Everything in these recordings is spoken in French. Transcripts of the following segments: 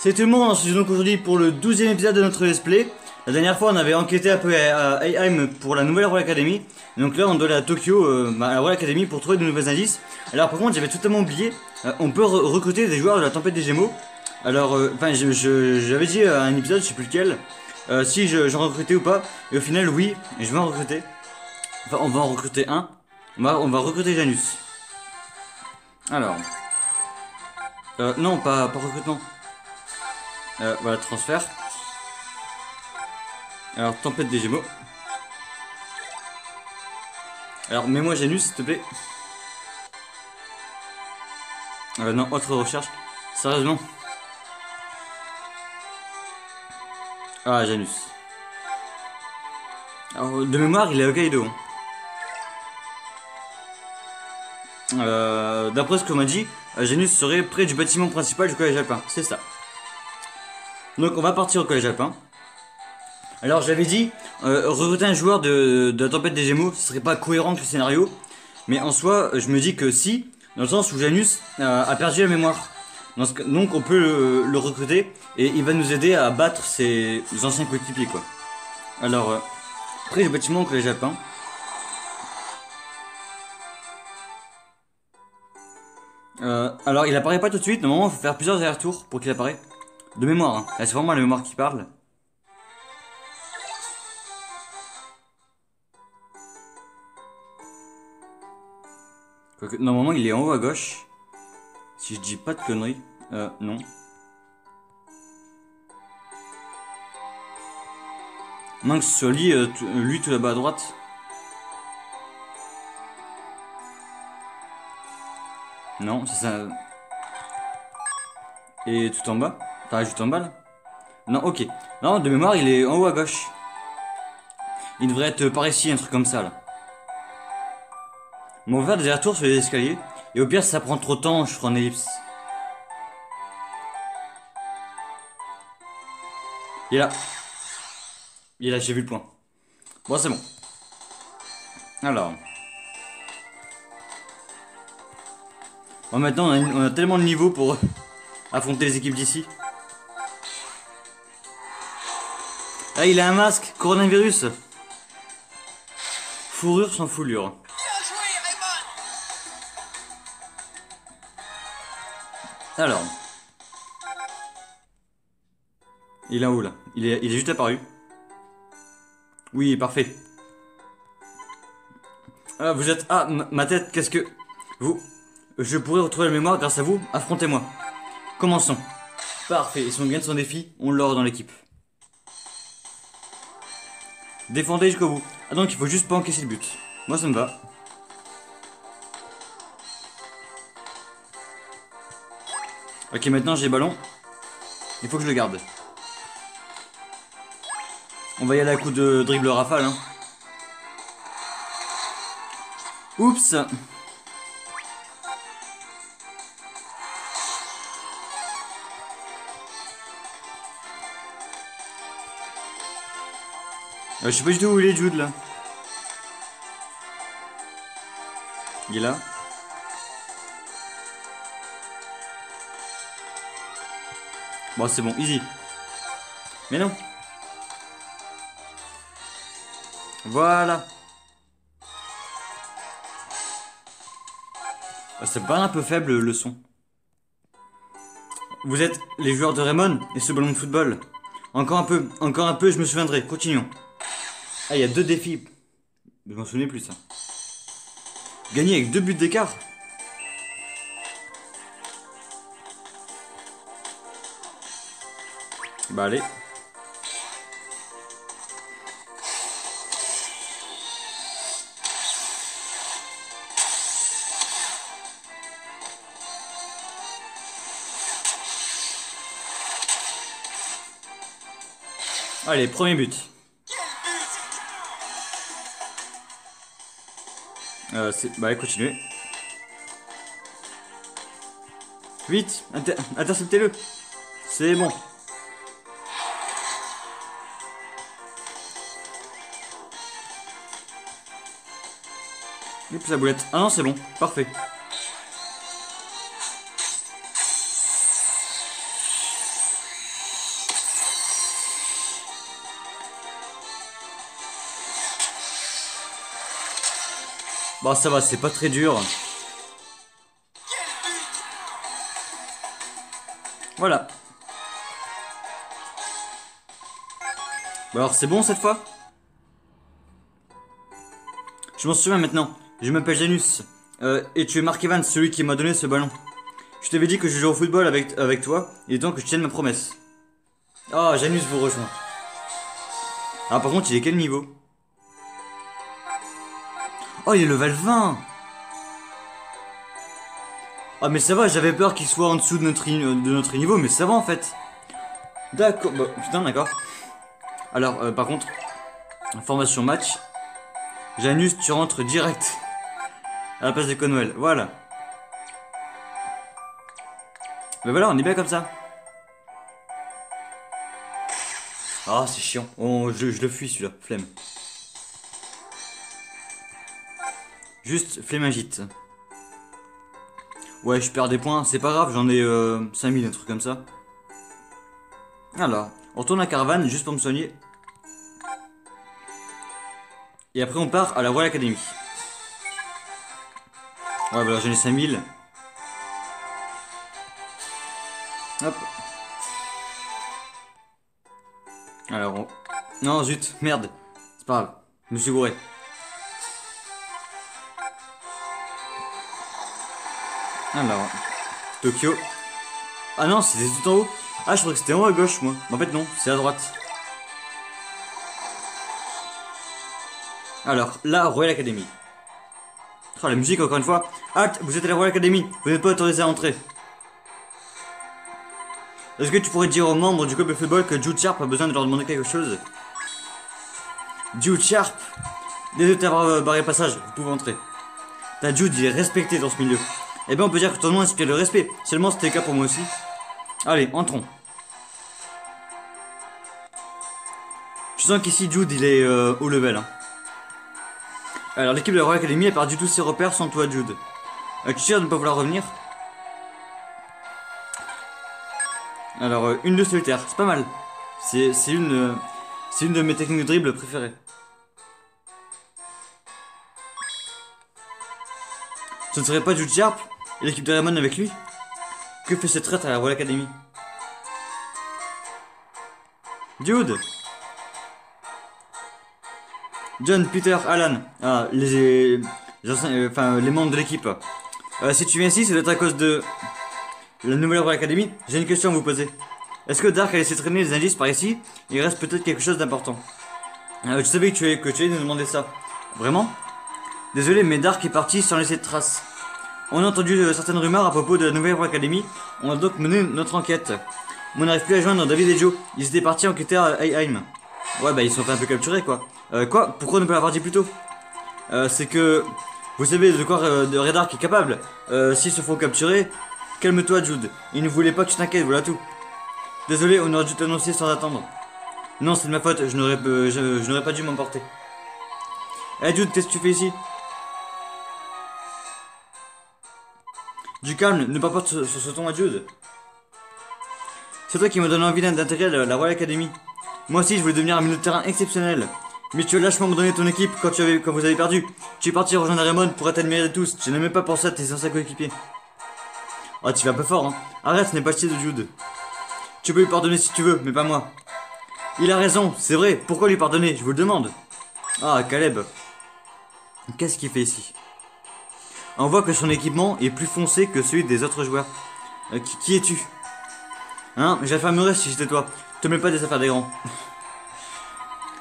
Salut tout le monde, on se retrouve donc aujourd'hui pour le 12e épisode de notre let's play. La dernière fois on avait enquêté un peu à Heiheim pour la nouvelle Royal Academy. Donc là on doit aller à Tokyo, à la Royal Academy pour trouver de nouveaux indices. Alors par contre j'avais totalement oublié, on peut recruter des joueurs de la Tempête des Gémeaux. Alors j'avais dit à un épisode, je sais plus lequel, si j'en recrutais ou pas. Et au final oui, je vais en recruter. Enfin on va en recruter un. On va recruter Janus. Alors... non pas recrutement. Voilà, transfert. Alors, Tempête des Gémeaux. Alors, mets-moi Janus, s'il te plaît. Non, autre recherche. Sérieusement. Ah, Janus. Alors, de mémoire, il est à Hokkaido. D'après ce qu'on m'a dit, Janus serait près du bâtiment principal du collège alpin. C'est ça. Donc on va partir au collège alpin. Alors j'avais dit, recruter un joueur de la Tempête des Gémeaux, ce serait pas cohérent avec le scénario. Mais en soi, je me dis que si, dans le sens où Janus a perdu la mémoire. Donc on peut le recruter et il va nous aider à battre ses anciens coéquipiers quoi. Alors, près du bâtiment au collège alpin. Alors il apparaît pas tout de suite, normalement il faut faire plusieurs allers-retours pour qu'il apparaisse. De mémoire, hein. Là c'est vraiment la mémoire qui parle. Quoique, normalement il est en haut à gauche. Si je dis pas de conneries. Non. Manque sur lui, lui tout là-bas à droite. Non, c'est ça. Et tout en bas. T'as juste en bas là. Non, ok. Non, de mémoire il est en haut à gauche. Il devrait être par ici, un truc comme ça là. Mais on va faire des allers-retours sur les escaliers. Et au pire, si ça prend trop de temps, je ferai en ellipse. Il est là. Il est là, j'ai vu le point. Bon, c'est bon. Alors. Bon, maintenant, on a tellement de niveaux pour affronter les équipes d'ici. Ah, il a un masque. Coronavirus. Fourrure sans foulure. Alors. Il est où là? Il est juste apparu. Oui, parfait. Ah, vous êtes... Ah, ma tête, qu'est-ce que... Vous... Je pourrais retrouver la mémoire grâce à vous. Affrontez-moi. Commençons. Parfait, et si on gagne son défi, on l'aura dans l'équipe. Défendez jusqu'au bout. Ah donc il faut juste pas encaisser le but. Moi ça me va. Ok, maintenant j'ai le ballon. Il faut que je le garde. On va y aller à coup de dribble rafale hein. Oups. Je sais pas du tout où il est Jude là. Il est là. Bon c'est bon, easy. Mais non. Voilà. C'est pas un peu faible le son. Vous êtes les joueurs de Raymond et ce ballon de football. Encore un peu, je me souviendrai. Continuons. Ah, il y a 2 défis. Je m'en souvenais plus ça. Gagner avec 2 buts d'écart. Bah allez. Allez, premier but. Bah continuez. Vite, interceptez-le. C'est bon. Oups, la boulette. Ah non, c'est bon. Parfait. Bon, ça va, c'est pas très dur. Voilà. Bon, alors, c'est bon cette fois? Je m'en souviens maintenant. Je m'appelle Janus. Et tu es Mark Evans, celui qui m'a donné ce ballon. Je t'avais dit que je jouais au football avec toi. Il est temps que je tienne ma promesse. Ah, Janus vous rejoint. Ah, par contre, il est quel niveau? Oh, il est level 20. Ah, mais ça va, j'avais peur qu'il soit en dessous de notre niveau, mais ça va en fait. D'accord, bah, putain, d'accord. Alors, par contre, formation match. Janus, tu rentres direct à la place de Conwell. Voilà. Mais voilà, on est bien comme ça. Ah, c'est chiant. Je le fuis celui-là, flemme. Juste flémingite. Ouais, je perds des points, c'est pas grave, j'en ai 5000, un truc comme ça. Alors, on retourne à Caravane juste pour me soigner. Et après on part à la Royal Academy. Ouais, voilà, j'en ai 5000. Hop. Alors, non, zut, merde. C'est pas grave, je me suis gouré. Alors, Tokyo. Ah non, c'était tout en haut. Ah, je croyais que c'était en haut à gauche, moi. Mais en fait, non, c'est à droite. Alors, la Royal Academy. Oh, la musique, encore une fois. Halte, vous êtes à la Royal Academy. Vous n'êtes pas autorisé à entrer. Est-ce que tu pourrais dire aux membres du club de football que Jude Sharp a besoin de leur demander quelque chose? Jude Sharp. Désolé de t'avoir barré passage, vous pouvez entrer. T'as Jude, il est respecté dans ce milieu. Eh bien, on peut dire que ton nom inspire le respect. Seulement, c'était le cas pour moi aussi. Allez, entrons. Je sens qu'ici, Jude, il est haut level. Hein. Alors, l'équipe de la Royal Academy a perdu tous ses repères sans toi, Jude. Tu es sûr de ne pas vouloir revenir? Alors, une de solitaire, c'est pas mal. C'est une de mes techniques de dribble préférées. Ce ne serait pas Jude Sharp et l'équipe de Raymond avec lui? Que fait cette traite à la Royal Academy? Jude! John, Peter, Alan, ah, les membres de l'équipe. Si tu viens ici, c'est peut-être à cause de la nouvelle Royal Academy. J'ai une question à vous poser. Est-ce que Dark a laissé traîner les indices par ici? Il reste peut-être quelque chose d'important. Je savais que tu allais nous demander ça. Vraiment? Désolé, mais Dark est parti sans laisser de traces. On a entendu certaines rumeurs à propos de la nouvelle Royal Academy. On a donc mené notre enquête. Mais on n'arrive plus à joindre David et Joe. Ils étaient partis enquêter à Hayheim. Ouais, bah ils sont fait un peu capturés quoi. Quoi? Pourquoi ne pas l'avoir dit plus tôt? C'est que... Vous savez de quoi de Red Ark est capable. S'ils se font capturer... Calme-toi Jude. Ils ne voulaient pas que tu t'inquiètes, voilà tout. Désolé, on aurait dû t'annoncer sans attendre. Non, c'est de ma faute, je n'aurais pas dû m'emporter. Hey Jude, qu'est-ce que tu fais ici? Du calme, ne parle pas sur ce ton à Jude. C'est toi qui me donne envie d'intégrer la Royal Academy. Moi aussi, je voulais devenir un milieu de terrain exceptionnel. Mais tu as lâchement abandonné ton équipe quand vous avez perdu. Tu es parti rejoindre Raymond pour être admiré de tous. Tu n'as même pas pensé à tes anciens coéquipiers. Oh, tu vas un peu fort, hein. Arrête, ce n'est pas le style de Jude. Tu peux lui pardonner si tu veux, mais pas moi. Il a raison, c'est vrai. Pourquoi lui pardonner? Je vous le demande. Ah, Caleb. Qu'est-ce qu'il fait ici? On voit que son équipement est plus foncé que celui des autres joueurs. Qui es-tu? Hein? J'affirmerais si j'étais toi. Te mets pas des affaires des grands.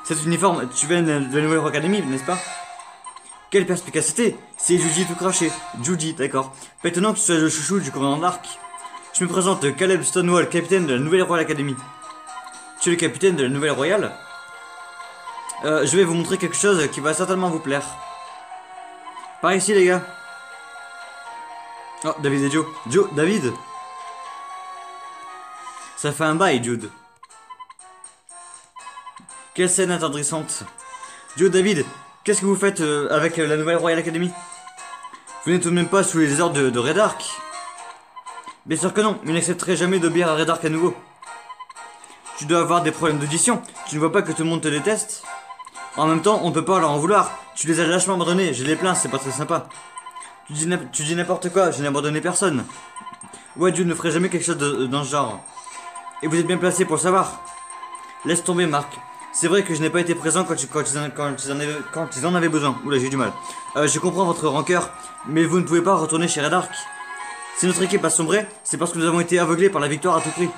Cet uniforme, tu viens de la nouvelle Academy, n'est-ce pas? Quelle perspicacité! C'est Judy tout craché. Judy, d'accord. Pas étonnant que tu sois le chouchou du commandant d'Arc. Je me présente, Caleb Stonewall, capitaine de la nouvelle Royal Academy. Tu es le capitaine de la nouvelle Royale? Je vais vous montrer quelque chose qui va certainement vous plaire. Par ici, les gars. Oh, David et Joe. David! Ça fait un bail, Jude. Quelle scène attendrissante. Joe, David, qu'est-ce que vous faites avec la nouvelle Royal Academy? Vous n'êtes tout de même pas sous les ordres de Red Ark? Bien sûr que non, il n'accepterait jamais d'obéir à Red Ark à nouveau. Tu dois avoir des problèmes d'audition. Tu ne vois pas que tout le monde te déteste? En même temps, on peut pas leur en vouloir. Tu les as lâchement abandonnés, je les plains, c'est pas très sympa. Tu dis n'importe quoi, je n'ai abandonné personne. Ouais, Dieu ne ferait jamais quelque chose dans ce genre. Et vous êtes bien placé pour le savoir. Laisse tomber, Marc. C'est vrai que je n'ai pas été présent quand ils en avaient besoin. Oula, j'ai eu du mal. Je comprends votre rancœur, mais vous ne pouvez pas retourner chez Red Ark. Si notre équipe a sombré, c'est parce que nous avons été aveuglés par la victoire à tout prix.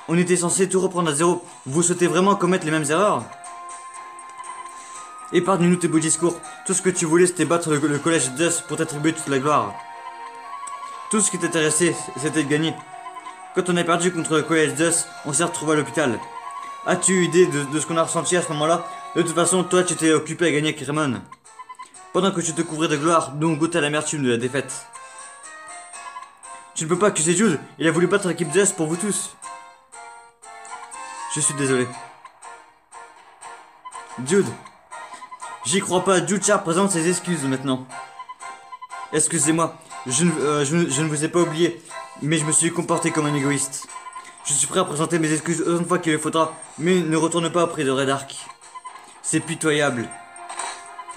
On était censé tout reprendre à zéro. Vous souhaitez vraiment commettre les mêmes erreurs? Épargne-nous tes beaux discours. Tout ce que tu voulais, c'était battre le collège Dust pour t'attribuer toute la gloire. Tout ce qui t'intéressait, c'était de gagner. Quand on a perdu contre le collège Dust, on s'est retrouvé à l'hôpital. As-tu eu idée de ce qu'on a ressenti à ce moment-là? De toute façon, toi, tu t'es occupé à gagner avec Raymond. Pendant que tu te couvrais de gloire, nous on goûtait l'amertume de la défaite. Tu ne peux pas accuser Jude, il a voulu battre l'équipe Dust pour vous tous. Je suis désolé. Jude. J'y crois pas, Jude Sharp présente ses excuses maintenant. Excusez-moi, je ne vous ai pas oublié, mais je me suis comporté comme un égoïste. Je suis prêt à présenter mes excuses autant de fois qu'il le faudra, mais ne retourne pas auprès de Red Ark. C'est pitoyable.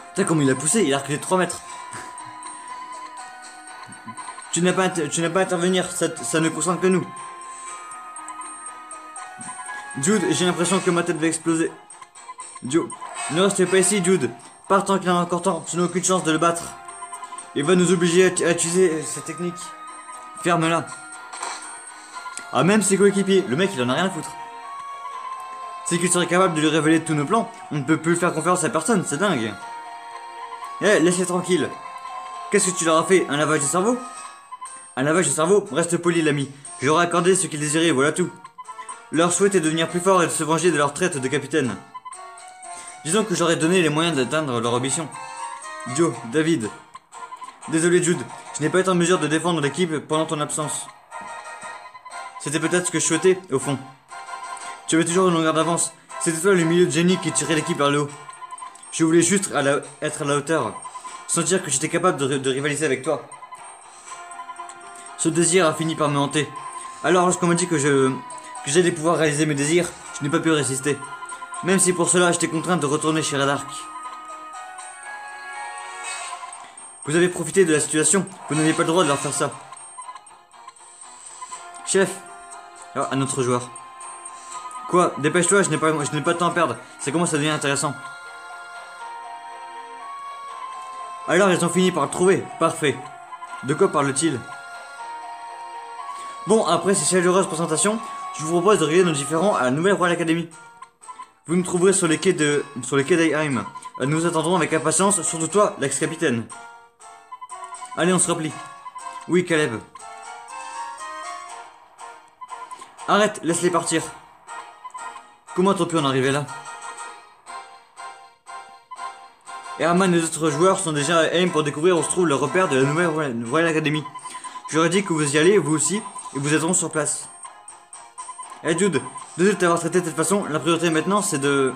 Putain, comme il a poussé, il a reculé de 3 mètres. Tu n'as pas à intervenir, ça ne concerne que nous. Jude, j'ai l'impression que ma tête va exploser. Jude, ne restez pas ici, Jude. Pars tant qu'il en a encore temps, tu n'as aucune chance de le battre. Il va nous obliger à utiliser cette technique. Ferme-la. Ah, même ses coéquipiers, le mec il en a rien à foutre. C'est qu'il serait capable de lui révéler tous nos plans, on ne peut plus faire confiance à personne, c'est dingue. Eh, laisse-les tranquilles. Qu'est-ce que tu leur as fait, un lavage de cerveau? Un lavage de cerveau? Reste poli, l'ami. Je leur ai accordé ce qu'ils désiraient, voilà tout. Leur souhait est de devenir plus fort et de se venger de leur traite de capitaine. Disons que j'aurais donné les moyens d'atteindre leur ambition. Joe, David. Désolé Jude, je n'ai pas été en mesure de défendre l'équipe pendant ton absence. C'était peut-être ce que je souhaitais, au fond. Tu avais toujours une longueur d'avance. C'était toi le milieu de génie qui tirait l'équipe vers le haut. Je voulais juste être à la hauteur. Sentir que j'étais capable de rivaliser avec toi. Ce désir a fini par me hanter. Alors lorsqu'on m'a dit que j'allais pouvoir réaliser mes désirs, je n'ai pas pu résister. Même si pour cela j'étais contraint de retourner chez Red Ark. Vous avez profité de la situation, vous n'avez pas le droit de leur faire ça. Chef. Ah, un autre joueur. Quoi? Dépêche-toi, je n'ai pas de temps à perdre. Ça commence à devenir intéressant. Alors ils ont fini par le trouver. Parfait. De quoi parle-t-il? Bon, après ces chaleureuse présentation, je vous propose de régler nos différends à la nouvelle Royal Academy. Vous nous trouverez sur les quais d'Ayheim. Nous attendrons avec impatience, surtout toi, l'ex-capitaine. Allez, on se replie. Oui, Caleb. Arrête, laisse-les partir. Comment t'as pu en arriver là? Herman et les autres joueurs sont déjà à Ayheim pour découvrir où se trouve le repère de la nouvelle Royal Academy. J'aurais dit que vous y allez, vous aussi, et vous aiderons sur place. Hey Jude, désolé de t'avoir traité de cette façon, la priorité maintenant c'est de...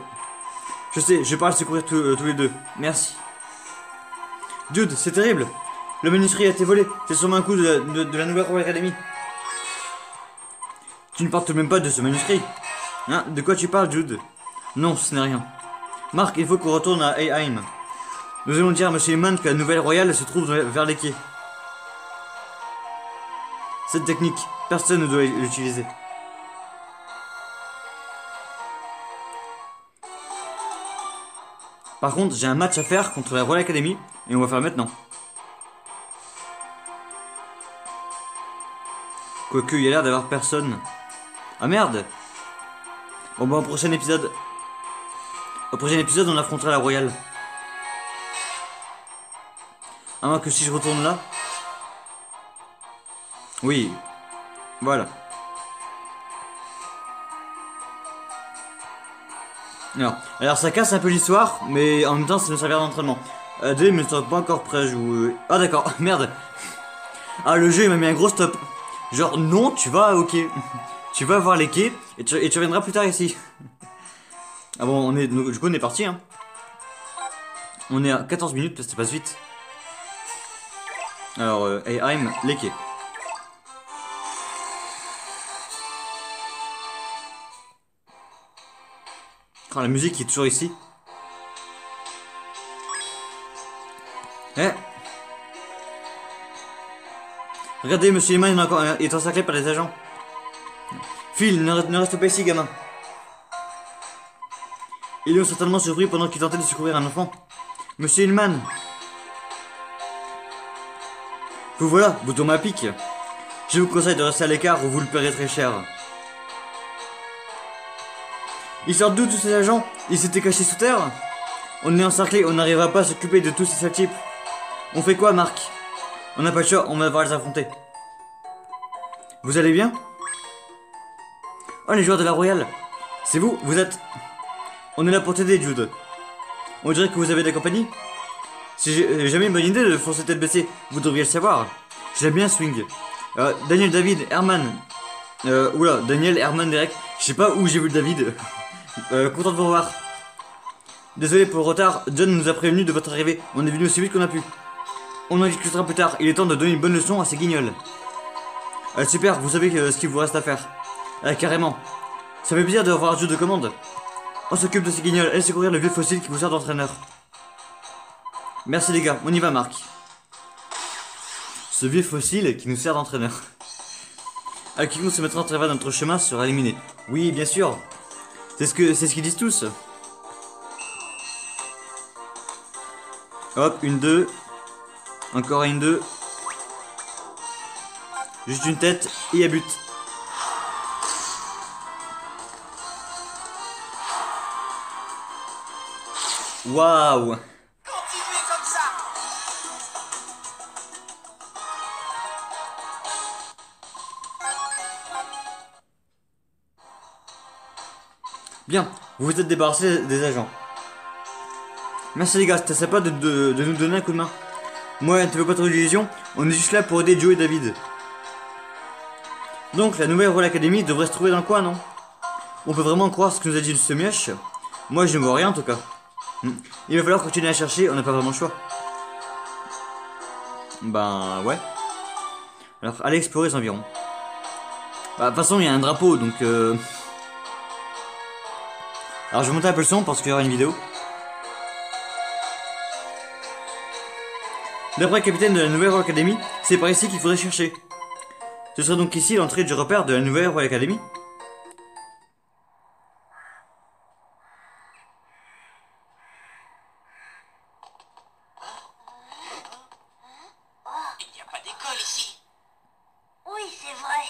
Je sais, je parle secourir tous les deux. Merci. Jude, c'est terrible. Le manuscrit a été volé, c'est sûrement un coup de la nouvelle Royal Academy. Tu ne parles tout de même pas de ce manuscrit. Hein? De quoi tu parles, Jude? Non, ce n'est rien. Marc, il faut qu'on retourne à Ayheim. Nous allons dire à Monsieur Heyman que la nouvelle royale se trouve vers les quais. Cette technique, personne ne doit l'utiliser. Par contre, j'ai un match à faire contre la Royal Academy et on va faire maintenant. Quoique, il y a l'air d'avoir personne. Ah merde! Bon bah au prochain épisode, on affrontera la Royale. À moins que si je retourne là. Oui. Voilà. Alors ça casse un peu l'histoire, mais en même temps ça me servir d'entraînement. Désolé, mais je ne pas encore prêt à jouer. Ah d'accord, merde. Ah le jeu il m'a mis un gros stop. Genre non, tu vas ok. Tu vas voir les quais et tu reviendras plus tard ici. Ah bon, du coup on est parti hein. On est à 14 minutes parce que ça passe vite. Alors Ayheim, les quais. Oh, la musique qui est toujours ici. Eh. Regardez, monsieur Eman est encerclé par des agents. Phil, ne reste pas ici, gamin. Ils l'ont certainement surpris pendant qu'il tentait de secourir un enfant. Monsieur Hillman. Vous voilà, vous tombez à pic. Je vous conseille de rester à l'écart ou vous le paierez très cher. Ils sortent d'où tous ces agents? Ils s'étaient cachés sous terre? On est encerclés, on n'arrivera pas à s'occuper de tous ces sales types. On fait quoi, Marc? On n'a pas le choix, on va devoir les affronter. Vous allez bien? Oh, les joueurs de la Royale. C'est vous, vous êtes... On est là pour t'aider, Jude. On dirait que vous avez de la compagnie. C'est jamais une bonne idée de foncer tête baissée, vous devriez le savoir. J'aime bien swing. Daniel, David, Herman. Oula, Daniel, Herman, Derek. Je sais pas où j'ai vu le David. Content de vous revoir. Désolé pour le retard, John nous a prévenu de votre arrivée. On est venu aussi vite qu'on a pu. On en discutera plus tard, il est temps de donner une bonne leçon à ces guignols. Super, vous savez ce qu'il vous reste à faire. Carrément. Ça fait plaisir de revoir Jude de commande. On s'occupe de ces guignols, allez secourir le vieux fossile qui vous sert d'entraîneur. Merci les gars, on y va Marc. Ce vieux fossile qui nous sert d'entraîneur. Quiconque se mettra en travers de notre chemin sera éliminé. Oui, bien sûr. C'est ce qu'ils disent tous. Hop, une 2. Encore une 2. Juste une tête et à but. Waouh. Continuez comme ça. Bien, vous vous êtes débarrassé des agents. Merci les gars, c'était sympa de nous donner un coup de main. Moi, ne te fais pas trop d'illusions, on est juste là pour aider Joe et David. Donc, la nouvelle Royal Academy devrait se trouver dans le coin, non? On peut vraiment croire ce que nous a dit ce mioche? Moi, je ne vois rien en tout cas. Il va falloir continuer à chercher, on n'a pas vraiment le choix. Ben, ouais. Alors, allez explorer les environs. Bah, de toute façon, il y a un drapeau, donc... Alors, je vais monter un peu le son parce qu'il y aura une vidéo. D'après le capitaine de la Nouvelle Royal Academy, c'est par ici qu'il faudrait chercher. Ce serait donc ici l'entrée du repère de la Nouvelle Royal Academy. Il n'y a pas d'école ici. Oui, c'est vrai.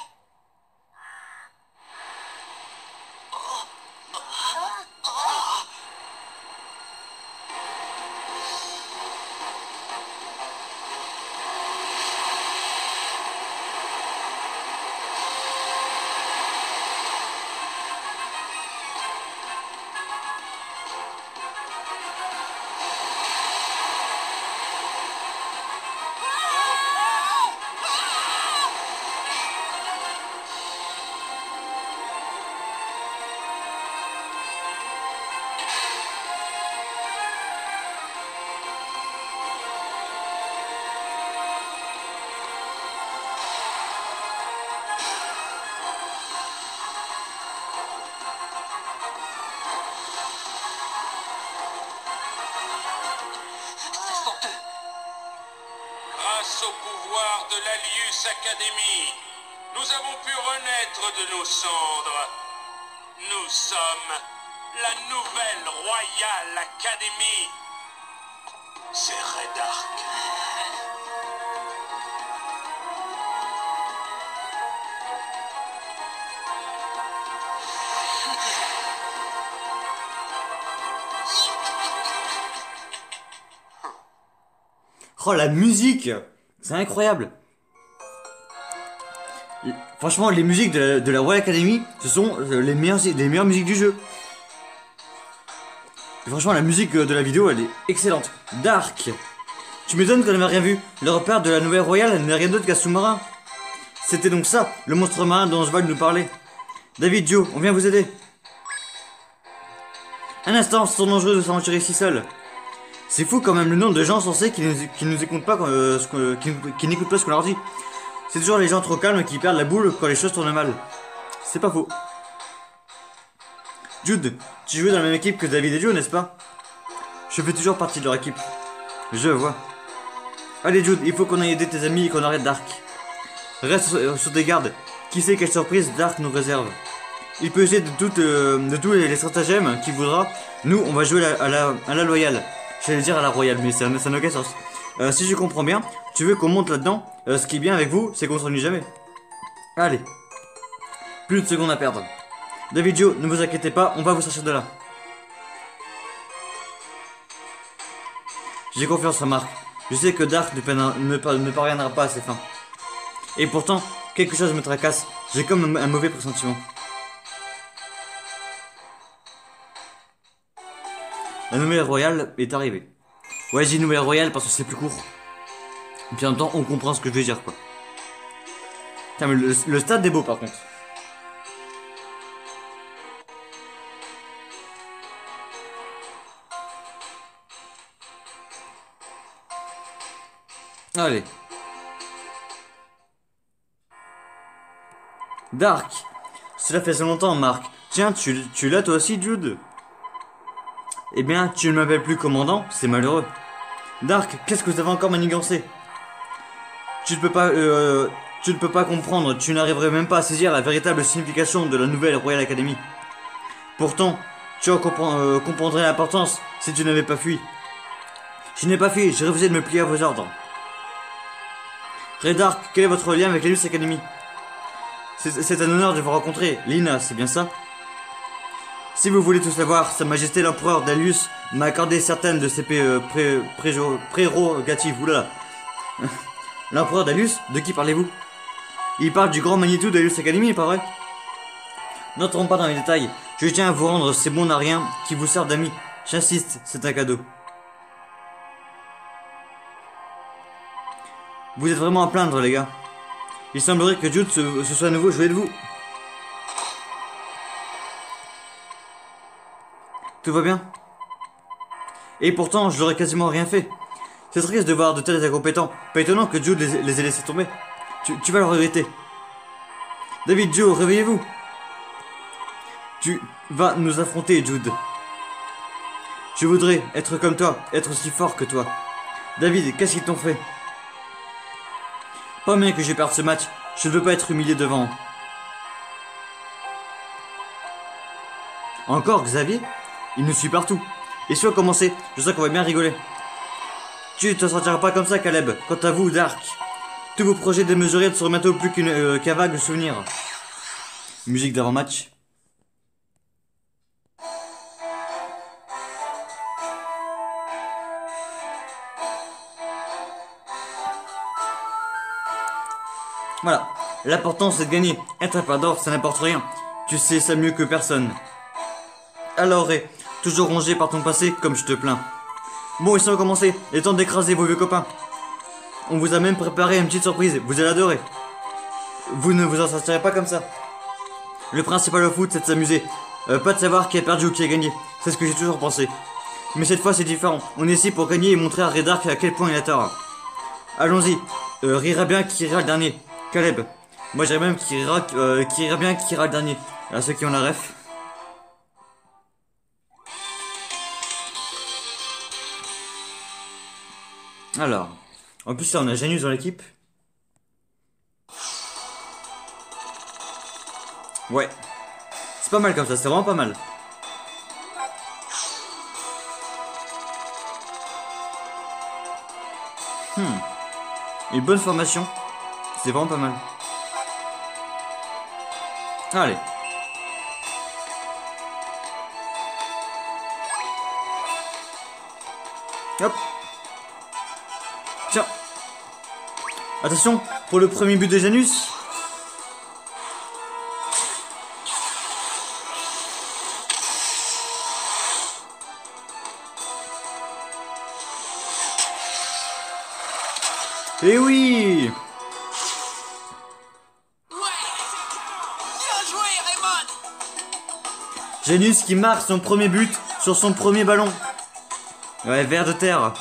Grâce au pouvoir de l'Alius Academy, nous avons pu renaître de nos cendres. Nous sommes la nouvelle Royal Academy. C'est Red Arc. Oh la musique, c'est incroyable. Franchement, les musiques de la Royal Academy, ce sont les meilleures musiques du jeu. Et franchement, la musique de la vidéo, elle est excellente. Dark. Tu m'étonnes qu'on n'avait rien vu. Le repère de la Nouvelle Royale n'est rien d'autre qu'un sous-marin. C'était donc ça, le monstre marin dont Oswald nous parlait. David, Joe, on vient vous aider. Un instant, c'est trop dangereux de s'aventurer si seul. C'est fou quand même le nombre de gens censés qui nous écoutent pas, qui n'écoutent pas ce qu'on leur dit. C'est toujours les gens trop calmes qui perdent la boule quand les choses tournent mal. C'est pas faux. Jude, tu joues dans la même équipe que David et Joe, n'est-ce pas? Je fais toujours partie de leur équipe. Je vois. Allez Jude, il faut qu'on aille aider tes amis et qu'on arrête Dark. Reste sur tes gardes. Qui sait quelle surprise Dark nous réserve. Il peut essayer de tous les stratagèmes qu'il voudra. Nous, on va jouer à la loyale. J'allais dire à la royale, mais ça n'a aucun sens. Si je comprends bien, tu veux qu'on monte là-dedans. Ce qui est bien avec vous, c'est qu'on s'ennuie jamais. Allez. Plus de secondes à perdre. David Joe, ne vous inquiétez pas, on va vous sortir de là. J'ai confiance en Marc. Je sais que Dark ne parviendra pas à ses fins. Et pourtant, quelque chose me tracasse. J'ai comme un mauvais pressentiment. La nouvelle royale est arrivée. Ouais, j'ai une nouvelle royale parce que c'est plus court. Et puis en même temps, on comprend ce que je veux dire, quoi. Putain, mais le stade est beau, par contre. Allez. Dark. Cela fait si longtemps, Marc. Tiens, tu l'as toi aussi, Jude? Eh bien, tu ne m'appelles plus commandant, c'est malheureux. Dark, qu'est-ce que vous avez encore manigancé? Tu ne peux pas comprendre, tu n'arriverais même pas à saisir la véritable signification de la nouvelle Royal Academy. Pourtant, tu en comprendrais l'importance si tu n'avais pas fui. Je n'ai pas fui, j'ai refusé de me plier à vos ordres. Ray Dark, quel est votre lien avec la Luce Academy? C'est un honneur de vous rencontrer, Lina, c'est bien ça? Si vous voulez tout savoir, Sa Majesté l'Empereur Dalius m'a accordé certaines de ses prérogatives. Oulala. L'Empereur Dalius? De qui parlez-vous? Il parle du grand Manitou de Dalius Academy, pas vrai? N'entrons pas dans les détails. Je tiens à vous rendre ces bons nariens qui vous servent d'amis. J'insiste, c'est un cadeau. Vous êtes vraiment à plaindre, les gars. Il semblerait que Jude se soit à nouveau joué de vous. Tout va bien? Et pourtant, je n'aurais quasiment rien fait. C'est triste de voir de tels incompétents. Pas étonnant que Jude les ait laissés tomber. Tu vas le regretter. David Joe, réveillez-vous. Tu vas nous affronter, Jude. Je voudrais être comme toi, être aussi fort que toi. David, qu'est-ce qu'ils t'ont fait? Pas bien que je perde ce match. Je ne veux pas être humilié devant. Encore, Xavier? Il nous suit partout. Et si on commençait, je sens qu'on va bien rigoler. Tu ne te sentiras pas comme ça, Caleb. Quant à vous, Dark, tous vos projets démesurés ne seront bientôt plus qu'un vague souvenir. Musique d'avant-match. Voilà. L'important c'est de gagner. Être un perdant, ça n'importe rien. Tu sais ça mieux que personne. Alors, Ray, toujours rongé par ton passé, comme je te plains. Bon, ici on va commencer. Il est temps d'écraser vos vieux copains. On vous a même préparé une petite surprise. Vous allez adorer. Vous ne vous en sortirez pas comme ça. Le principal au foot, c'est de s'amuser. Pas de savoir qui a perdu ou qui a gagné. C'est ce que j'ai toujours pensé. Mais cette fois, c'est différent. On est ici pour gagner et montrer à Ray Dark à quel point il a tort. Allons-y. Rira bien qui ira le dernier. Caleb. Moi, j'irais même qui ira bien qui ira le dernier. À ceux qui ont la ref. Alors, en plus là on a Janus dans l'équipe. Ouais, c'est pas mal comme ça, c'est vraiment pas mal. Une bonne formation, c'est vraiment pas mal. Allez. Hop. Tiens. Attention, pour le premier but de Janus. Eh oui. Bien joué, Raymond. Janus qui marque son premier but sur son premier ballon. Ouais, vers de terre.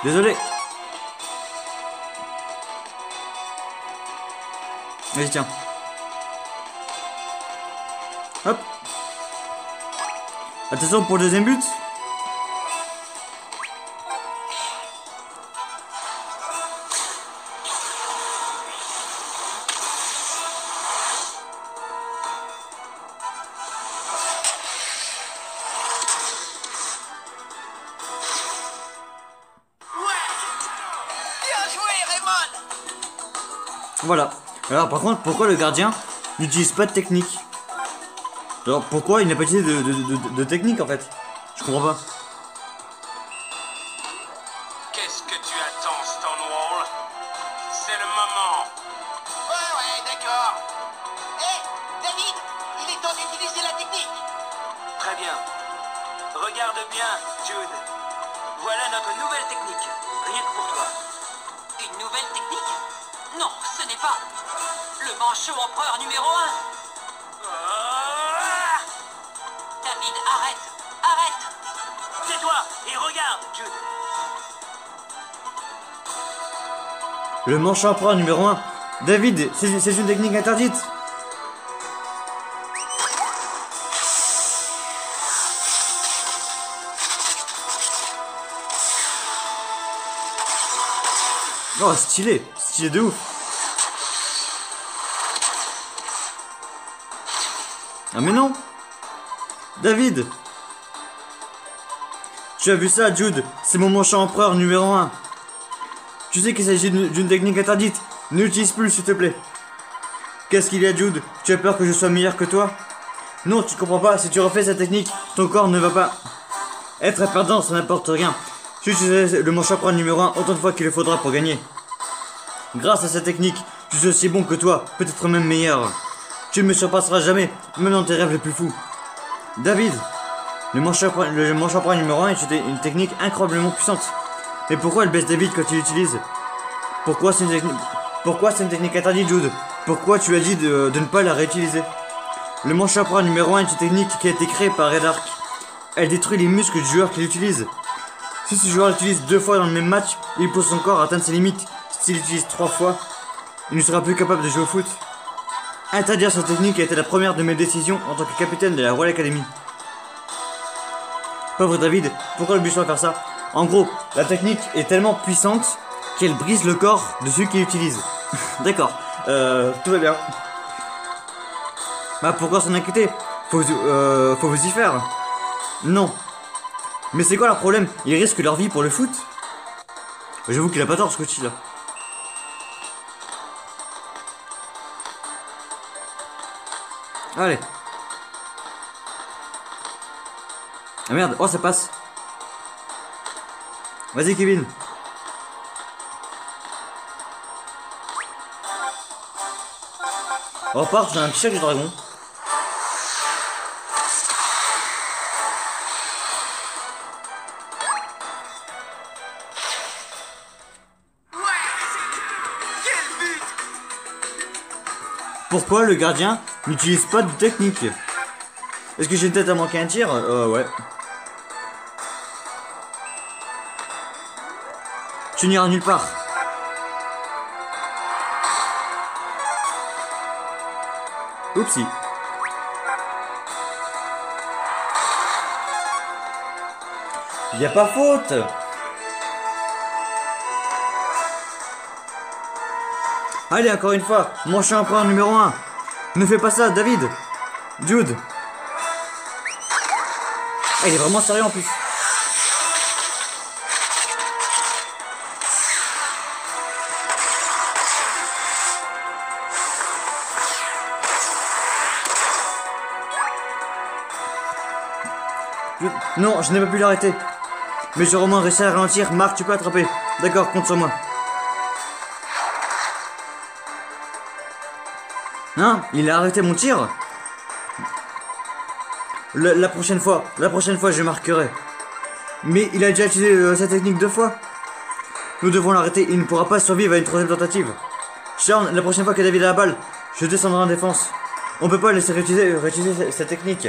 Désolé. Vas-y, tiens. Hop. Attention pour le deuxième but. Bien joué, Raymond. Voilà. Alors par contre, pourquoi le gardien n'utilise pas de technique? Alors pourquoi il n'a pas utilisé de technique en fait? Je comprends pas. Qu'est-ce que tu attends, Stonewall? C'est le moment. Ouais, d'accord. Hé, David, il est temps d'utiliser la technique. Très bien. Regarde bien, Jude. Voilà notre nouvelle technique. Rien que pour toi. Une nouvelle technique? Non, ce n'est pas le manchot empereur numéro 1. David, arrête. Arrête. Tais-toi et regarde, Jude. Le manche empereur numéro 1. David, c'est une technique interdite. Oh, stylé de ouf. Ah mais non. David, tu as vu ça, Jude? C'est mon manche empereur numéro 1. Tu sais qu'il s'agit d'une technique interdite. Ne l'utilise plus, s'il te plaît. Qu'est-ce qu'il y a, Jude? Tu as peur que je sois meilleur que toi? Non, tu comprends pas. Si tu refais cette technique, ton corps ne va pas être perdant, ça n'apporte rien. Tu utilises le manche empereur numéro 1 autant de fois qu'il le faudra pour gagner. Grâce à cette technique, je suis aussi bon que toi, peut-être même meilleur. Tu ne me surpasseras jamais, même dans tes rêves les plus fous. David, le manche empereur numéro 1 est une technique incroyablement puissante. Mais pourquoi elle baisse David quand tu l'utilises? Pourquoi c'est une technique interdite, Jude? Pourquoi tu as dit de ne pas la réutiliser? Le manche empereur numéro 1 est une technique qui a été créée par Red Ark. Elle détruit les muscles du joueur qui l'utilise. Si ce joueur l'utilise 2 fois dans le même match, il pousse son corps à atteindre ses limites. S'il l'utilise 3 fois, il ne sera plus capable de jouer au foot. Interdire cette technique a été la première de mes décisions en tant que capitaine de la Royal Academy. Pauvre David, pourquoi le but faire ça? En gros, la technique est tellement puissante qu'elle brise le corps de celui qui l'utilise. D'accord, tout va bien. Bah pourquoi s'en inquiéter? Faut vous y faire. Non. Mais c'est quoi leur problème? Ils risquent leur vie pour le foot? J'avoue qu'il a pas tort ce coach là. Allez. Ah merde, oh ça passe. Vas-y Kevin. On repart, j'ai un petit chèque du dragon. Pourquoi le gardien n'utilise pas de technique? Est-ce que j'ai une tête à manquer un tir? Ouais. Tu n'iras nulle part. Oupsie. Y a pas faute. Allez, encore une fois, manche empereur numéro 1. Ne fais pas ça, David. Jude. Ah, il est vraiment sérieux en plus. Non, je n'ai pas pu l'arrêter. Mais j'ai au moins réussi à ralentir. Marc, tu peux attraper. D'accord, compte sur moi. Hein? Il a arrêté mon tir? La prochaine fois, je marquerai. Mais il a déjà utilisé sa technique 2 fois. Nous devons l'arrêter, il ne pourra pas survivre à une 3e tentative. Sean, la prochaine fois que David a la balle, je descendrai en défense. On peut pas laisser réutiliser sa technique.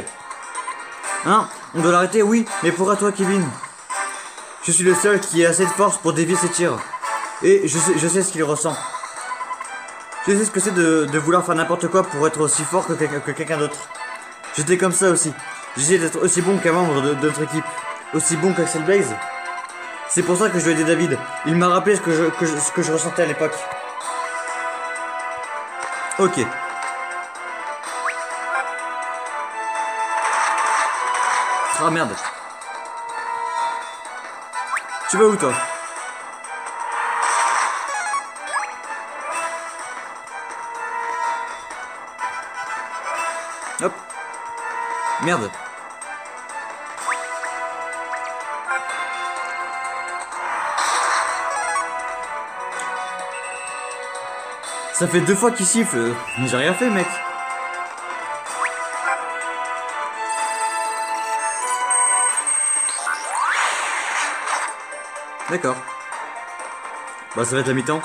Hein? On doit l'arrêter, oui, mais pourquoi toi, Kevin? Je suis le seul qui a assez de force pour dévier ses tirs. Et je sais ce qu'il ressent. Je sais ce que c'est de vouloir faire n'importe quoi pour être aussi fort que quelqu'un d'autre. J'étais comme ça aussi. J'essaie d'être aussi bon qu'un membre de notre équipe. Aussi bon qu'Axel Blaze. C'est pour ça que je dois aider David. Il m'a rappelé ce que je ressentais à l'époque. Ok. Ah merde. Tu vas où toi? Hop. Merde. Ça fait 2 fois qu'il siffle. J'ai rien fait, mec. D'accord. Bah ça va être la mi-temps.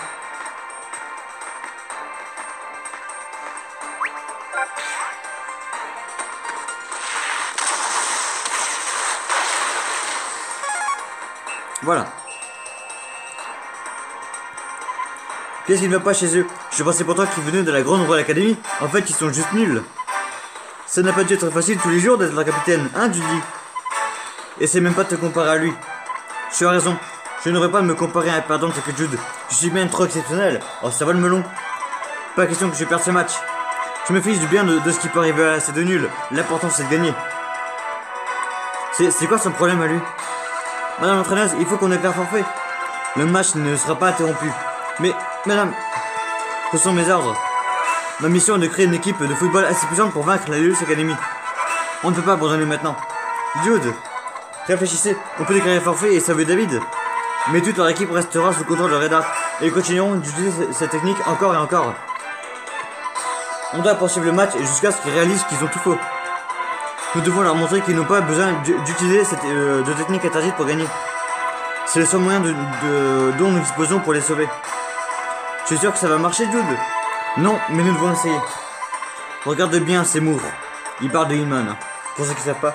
Voilà. Qu'est-ce qui ne va pas chez eux? Je pensais pourtant qu'ils venaient de la Grande Royal Academy. En fait, ils sont juste nuls. Ça n'a pas dû être facile tous les jours d'être leur capitaine, hein, Judy? Essaie même pas de te comparer à lui. Tu as raison. Je n'aurais pas à me comparer à un perdant tel que Jude. Je suis bien trop exceptionnel. Oh, ça va le melon. Pas question que je perde ce match. Je me fiche du bien de ce qui peut arriver à ces deux nuls. L'important, c'est de gagner. C'est quoi son problème à lui? Madame l'entraîneuse, il faut qu'on ait fait un forfait. Le match ne sera pas interrompu. Mais, madame, ce sont mes ordres. Ma mission est de créer une équipe de football assez puissante pour vaincre la Lilius Academy. On ne peut pas abandonner maintenant. Jude, réfléchissez, on peut déclarer forfait et sauver David. Mais toute leur équipe restera sous contrôle de Red Ark. Et ils continueront d'utiliser cette technique encore et encore. On doit poursuivre le match jusqu'à ce qu'ils réalisent qu'ils ont tout faux. Nous devons leur montrer qu'ils n'ont pas besoin d'utiliser cette technique interdite pour gagner. C'est le seul moyen dont nous disposons pour les sauver. Tu es sûr que ça va marcher, Jude? Non, mais nous devons essayer. Regarde bien ces mours. Il parle de Hillman. Pour ceux qui ne savent pas.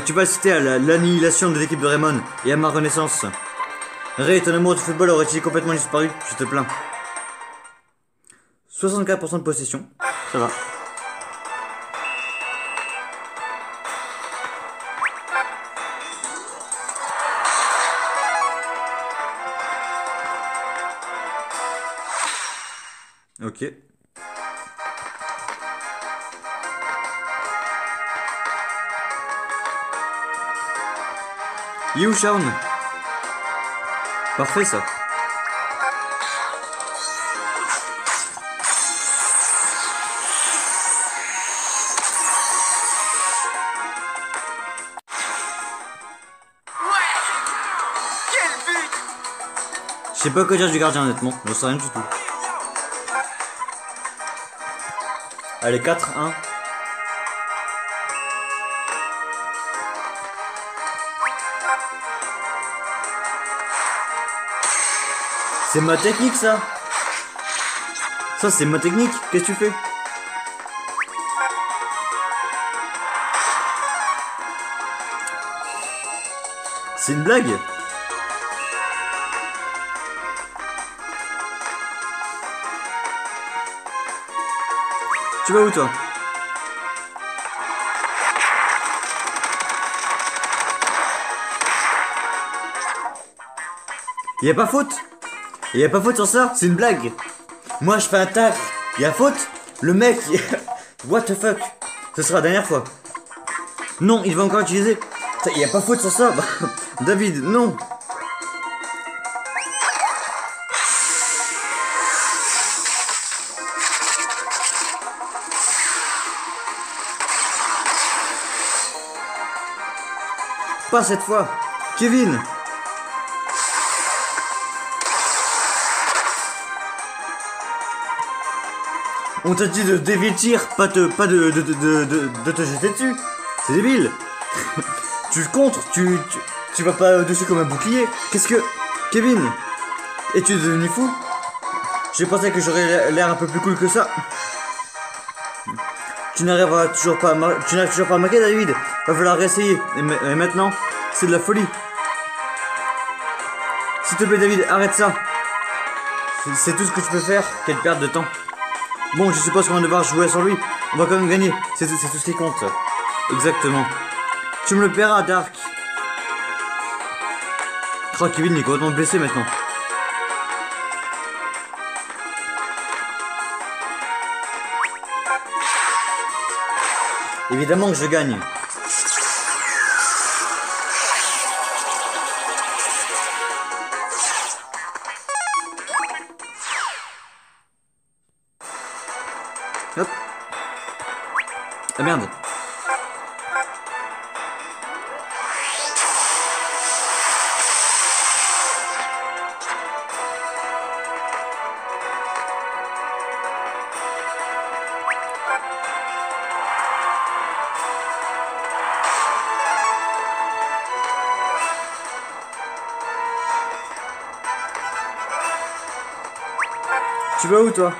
Tu vas citer à l'annihilation de l'équipe de Raymond et à ma renaissance. Ray, ton amour du football aurait-il complètement disparu? Je te plains. 64% de possession. Ça va. Ok. You Shaun. Parfait ça. Je sais pas quoi dire du gardien honnêtement, je sais rien du tout. Allez, 4-1. C'est ma technique ça. Ça c'est ma technique. Qu'est-ce que tu fais? C'est une blague? Tu vas où toi? Y'a pas faute? Y'a pas faute sur ça? C'est une blague. Moi je fais un taf. Y'a faute? Le mec... What the fuck? Ce sera la dernière fois. Non, il va encore utiliser. Y'a pas faute sur ça? David, non. Pas cette fois. Kevin. On t'a dit de dévêtir, pas de te jeter dessus. C'est débile. Tu le contres, tu vas pas dessus comme un bouclier. Qu'est-ce que... Kevin, es-tu devenu fou? J'ai pensé que j'aurais l'air un peu plus cool que ça. Tu n'arriveras toujours pas à marquer, David. Va falloir réessayer. Et maintenant, c'est de la folie. S'il te plaît, David, arrête ça. C'est tout ce que tu peux faire. Quelle perte de temps. Bon, je suppose qu'on va devoir jouer sur lui. On va quand même gagner. C'est tout ce qui compte. Exactement. Tu me le paieras, Dark. Je crois que Kevin est complètement blessé maintenant. Évidemment que je gagne. Hop. Ah merde. Tu vas où toi?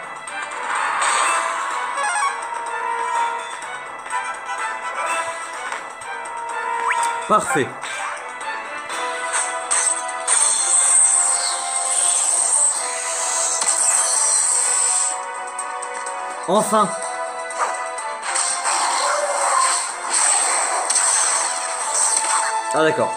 Parfait. Enfin. Ah d'accord.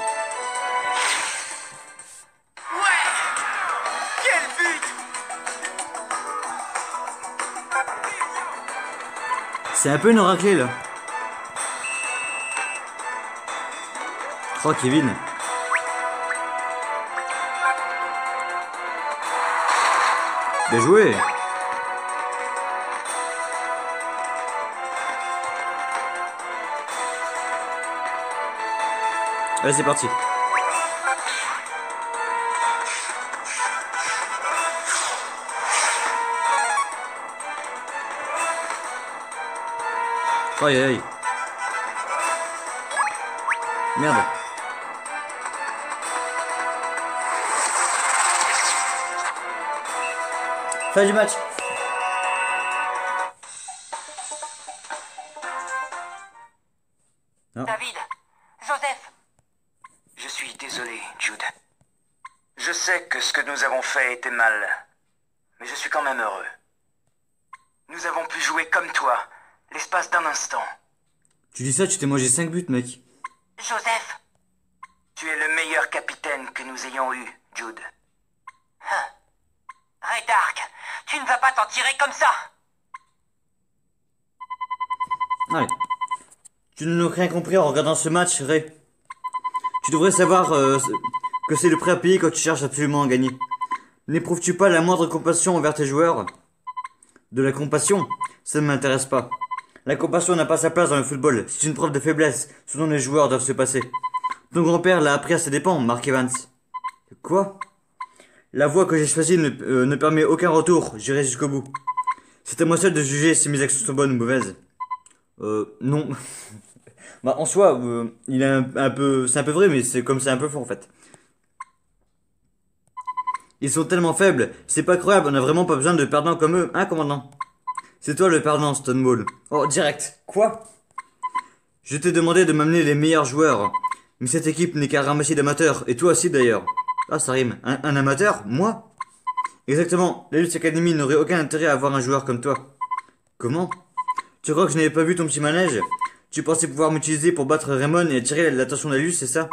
C'est un peu une raclée là. Oh Kevin. Bien joué. Allez c'est parti. Aïe aïe. Merde. Fin du match. Non. David, Joseph. Je suis désolé, Jude. Je sais que ce que nous avons fait était mal, mais je suis quand même heureux. Nous avons pu jouer comme toi, l'espace d'un instant. Tu dis ça, tu t'es mangé 5 buts, mec. Joseph. Tu es le meilleur capitaine que nous ayons eu, Jude. Ray Dark, tu ne vas pas t'en tirer comme ça. Allez. Tu n'as rien compris en regardant ce match, Ray. Tu devrais savoir que c'est le prix à payer quand tu cherches absolument à gagner. N'éprouves-tu pas la moindre compassion envers tes joueurs? De la compassion? Ça ne m'intéresse pas. La compassion n'a pas sa place dans le football. C'est une preuve de faiblesse, ce dont les joueurs doivent se passer. Ton grand-père l'a appris à ses dépens, Mark Evans. Quoi? La voie que j'ai choisie ne permet aucun retour, j'irai jusqu'au bout. C'est à moi seul de juger si mes actions sont bonnes ou mauvaises. Non. Bah, en soi, il est un peu... C'est un peu vrai, mais c'est comme c'est un peu faux, en fait. Ils sont tellement faibles, c'est pas croyable, on a vraiment pas besoin de perdants comme eux, hein, commandant? C'est toi le perdant, Stonewall. Oh, direct. Quoi? Je t'ai demandé de m'amener les meilleurs joueurs. Mais cette équipe n'est qu'un ramassis d'amateurs, et toi aussi d'ailleurs. Ah, ça rime. Un amateur? Moi? Exactement. La Luce Academy n'aurait aucun intérêt à avoir un joueur comme toi. Comment? Tu crois que je n'avais pas vu ton petit manège? Tu pensais pouvoir m'utiliser pour battre Raymond et attirer l'attention de la Luce, c'est ça?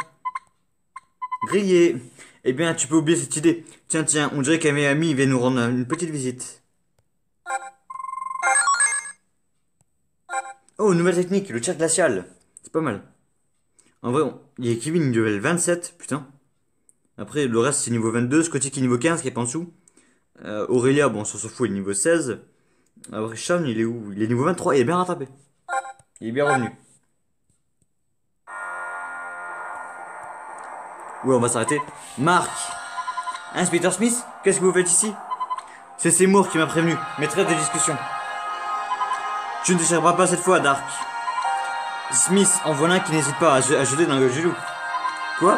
Grillé. Eh bien, tu peux oublier cette idée. Tiens, tiens, on dirait qu'un ami vient nous rendre une petite visite. Oh, nouvelle technique, le tir glacial. C'est pas mal. En vrai, il y a Kevin level 27, putain. Après, le reste c'est niveau 22, Scotty qui est niveau 15, qui est pas en dessous. Aurélia, bon, ça s'en fout, il est niveau 16. Après, Sean, il est où? Il est niveau 23, il est bien rattrapé. Il est bien revenu. Ouais, on va s'arrêter. Marc! Inspecteur Smith, qu'est-ce que vous faites ici? C'est Seymour qui m'a prévenu, maîtresse de discussion. Tu ne te chercheras pas cette fois, Dark. Smith, en voilà un qui n'hésite pas à jeter dans le genou. Quoi?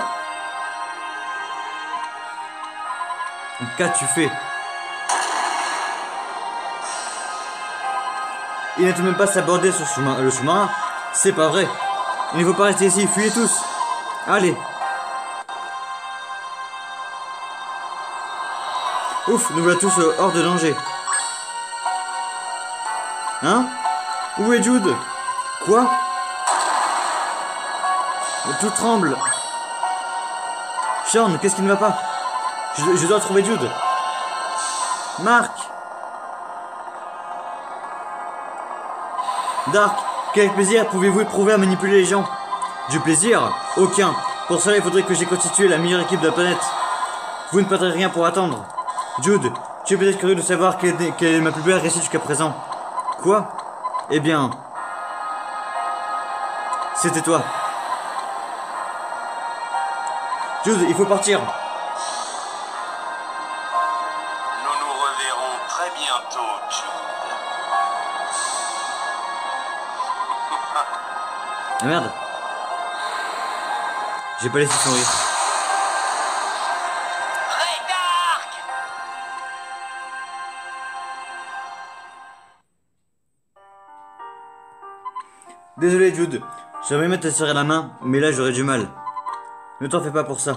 Qu'as-tu fait? Il n'a tout de même pas s'aborder sur le sous-marin. C'est pas vrai. Il ne faut pas rester ici, fuyez tous. Allez. Ouf, nous voilà tous hors de danger. Hein? Où est Jude? Quoi? Tout tremble. Sean, qu'est-ce qui ne va pas? Je dois trouver Jude. Marc. Dark, quel plaisir pouvez-vous éprouver à manipuler les gens? Du plaisir? Aucun. Pour cela, il faudrait que j'ai constitué la meilleure équipe de la planète. Vous ne perdrez rien pour attendre. Jude, tu es peut-être curieux de savoir quelle est ma plus belle réussite jusqu'à présent. Quoi? Eh bien... C'était toi. Jude, il faut partir. Nous nous reverrons très bientôt, Jude. Ah merde. J'ai pas laissé son rire. Ray Dark! Désolé Jude, j'aimerais bien te serrer la main, mais là j'aurais du mal. Ne t'en fais pas pour ça.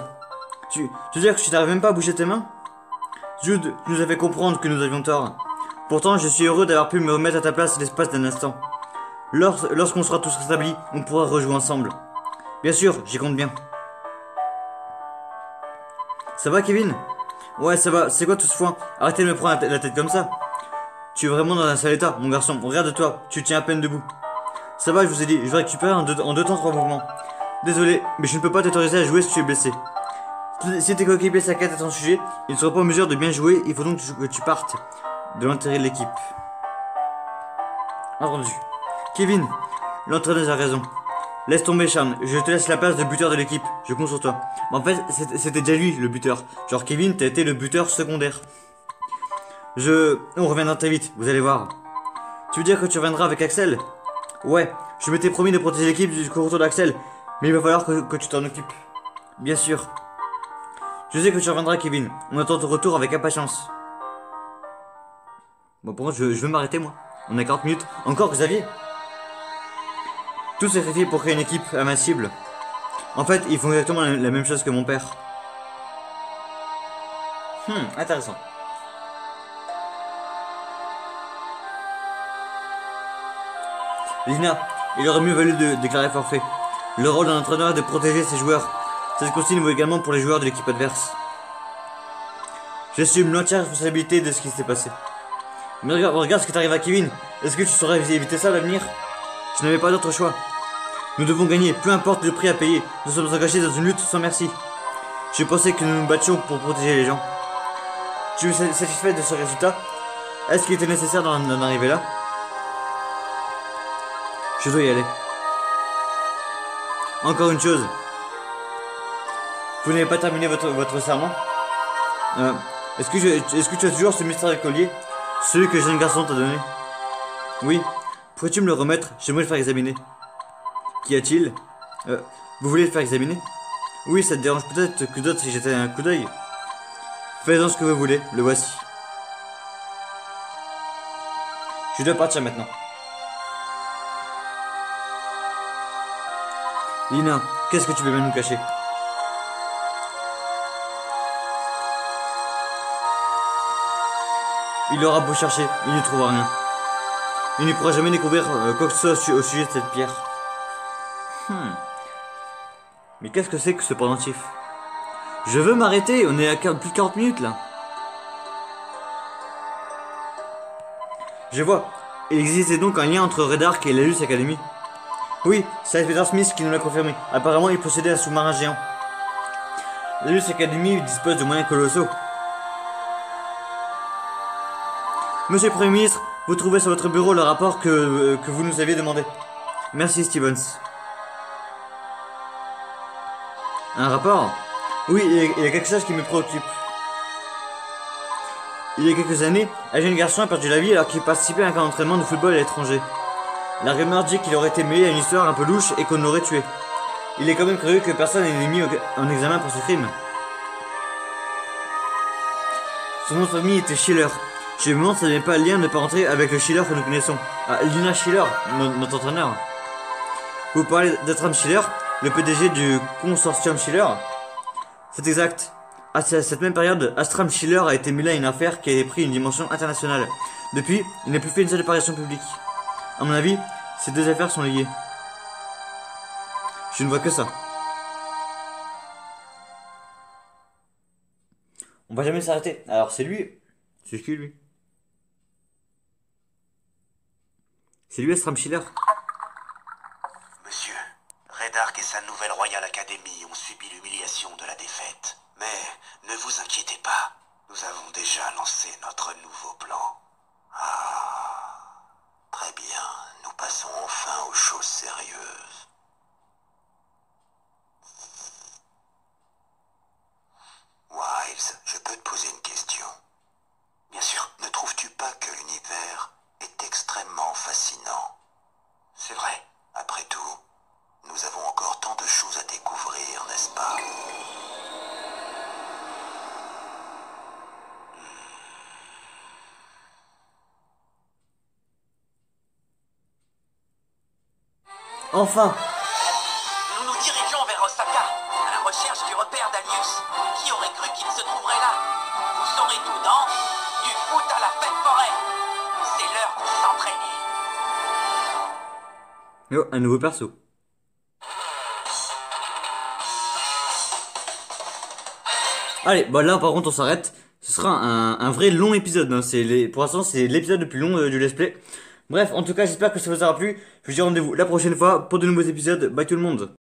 Tu veux dire que tu n'arrives même pas à bouger tes mains? Jude, tu nous as fait comprendre que nous avions tort. Pourtant, je suis heureux d'avoir pu me remettre à ta place l'espace d'un instant. Lorsqu'on sera tous rétablis, on pourra rejouer ensemble. Bien sûr, j'y compte bien. Ça va, Kevin? Ouais, ça va. C'est quoi tout ce foin? Arrêtez de me prendre la tête comme ça. Tu es vraiment dans un sale état, mon garçon. Regarde-toi, tu tiens à peine debout. Ça va, je vous ai dit, je vais récupérer en deux temps 3 mouvements. Désolé, mais je ne peux pas t'autoriser à jouer si tu es blessé. Si tes coéquipiers s'inquiètent à ton sujet, ils ne seront pas en mesure de bien jouer, il faut donc que tu partes de l'intérêt de l'équipe. Entendu. Kevin, l'entraîneur a raison. Laisse tomber, Charles, je te laisse la place de buteur de l'équipe, je compte sur toi. Mais en fait, c'était déjà lui, le buteur. Genre, Kevin, t'as été le buteur secondaire. On reviendra très vite, vous allez voir. Tu veux dire que tu reviendras avec Axel? Ouais, je m'étais promis de protéger l'équipe jusqu'au retour d'Axel, mais il va falloir que tu t'en occupes. Bien sûr. Je sais que tu reviendras, Kevin. On attend ton retour avec impatience. Bon, pour moi, je veux m'arrêter, moi. On a 40 minutes. Encore, Xavier? Tout s'est sacrifié pour créer une équipe invincible. En fait, ils font exactement la même chose que mon père. Intéressant. Lina, il aurait mieux valu de déclarer forfait. Le rôle d'un entraîneur est de protéger ses joueurs. Cette consigne vaut également pour les joueurs de l'équipe adverse. J'assume l'entière responsabilité de ce qui s'est passé. Mais regarde ce qui t'arrive à Kevin. Est-ce que tu saurais éviter ça à l'avenir? Je n'avais pas d'autre choix. Nous devons gagner, peu importe le prix à payer. Nous sommes engagés dans une lutte sans merci. Je pensais que nous nous battions pour protéger les gens. Tu es satisfait de ce résultat? Est-ce qu'il était nécessaire d'en arriver là? Je dois y aller. Encore une chose. Vous n'avez pas terminé votre serment? Est-ce que tu as toujours ce mystérieux collier? Celui que le jeune garçon t'a donné? Oui. Pourrais-tu me le remettre? J'aimerais le faire examiner. Qu'y a-t-il? Vous voulez le faire examiner? Oui, ça te dérange peut-être que d'autres si j'étais un coup d'œil. Faites-en ce que vous voulez, le voici. Je dois partir maintenant. Lina, qu'est-ce que tu veux bien nous cacher? Il aura beau chercher, il ne trouvera rien. Il ne pourra jamais découvrir quoi que ce soit au sujet de cette pierre. Mais qu'est-ce que c'est que ce pendentif? Je veux m'arrêter, on est à plus de 40 minutes là. Je vois. Il existait donc un lien entre Ray Dark et la Luce Academy. Oui, c'est Peter Smith qui nous l'a confirmé. Apparemment, il possédait un sous-marin géant. La Luce Academy dispose de moyens colossaux. Monsieur le Premier ministre, vous trouvez sur votre bureau le rapport que vous nous aviez demandé. Merci, Stevens. Un rapport? Oui, il y a quelque chose qui me préoccupe. Il y a quelques années, un jeune garçon a perdu la vie alors qu'il participait à un camp d'entraînement de football à l'étranger. La rumeur dit qu'il aurait été mêlé à une histoire un peu louche et qu'on l'aurait tué. Il est quand même curieux que personne n'ait mis en examen pour ce crime. Son nom de famille était Schiller. Je me demande si ça n'avait pas un lien de parenté avec le Schiller que nous connaissons. Ah, Lina Schiller, notre entraîneur. Vous parlez d'Astram Schiller, le PDG du consortium Schiller? C'est exact. À cette même période, Astram Schiller a été mêlé à une affaire qui a pris une dimension internationale. Depuis, il n'a plus fait une seule apparition publique. À mon avis, ces deux affaires sont liées. Je ne vois que ça. On va jamais s'arrêter. Alors c'est lui. C'est qui lui? C'est lui Ezra Miller. Monsieur, Redark et sa nouvelle Royal Academy ont subi l'humiliation de la défaite. Mais ne vous inquiétez pas, nous avons déjà lancé notre nouveau plan. Ah, très bien, nous passons enfin aux choses sérieuses. Wives, je peux te poser une question? Bien sûr, ne trouves-tu pas que l'univers est extrêmement fascinant? C'est vrai, après tout, nous avons encore tant de choses à découvrir, n'est-ce pas? Enfin. Nous nous dirigeons vers Osaka, à la recherche du repère d'Alius. Qui aurait cru qu'il se trouverait là? Vous saurez tout dans Du foot à la fête forêt. C'est l'heure de s'entraîner. Yo, un nouveau perso. Allez, bah là par contre on s'arrête. Ce sera un vrai long épisode. Hein. Pour l'instant c'est l'épisode le plus long du let's play. Bref, en tout cas j'espère que ça vous aura plu. Je vous dis rendez-vous la prochaine fois pour de nouveaux épisodes. Bye tout le monde.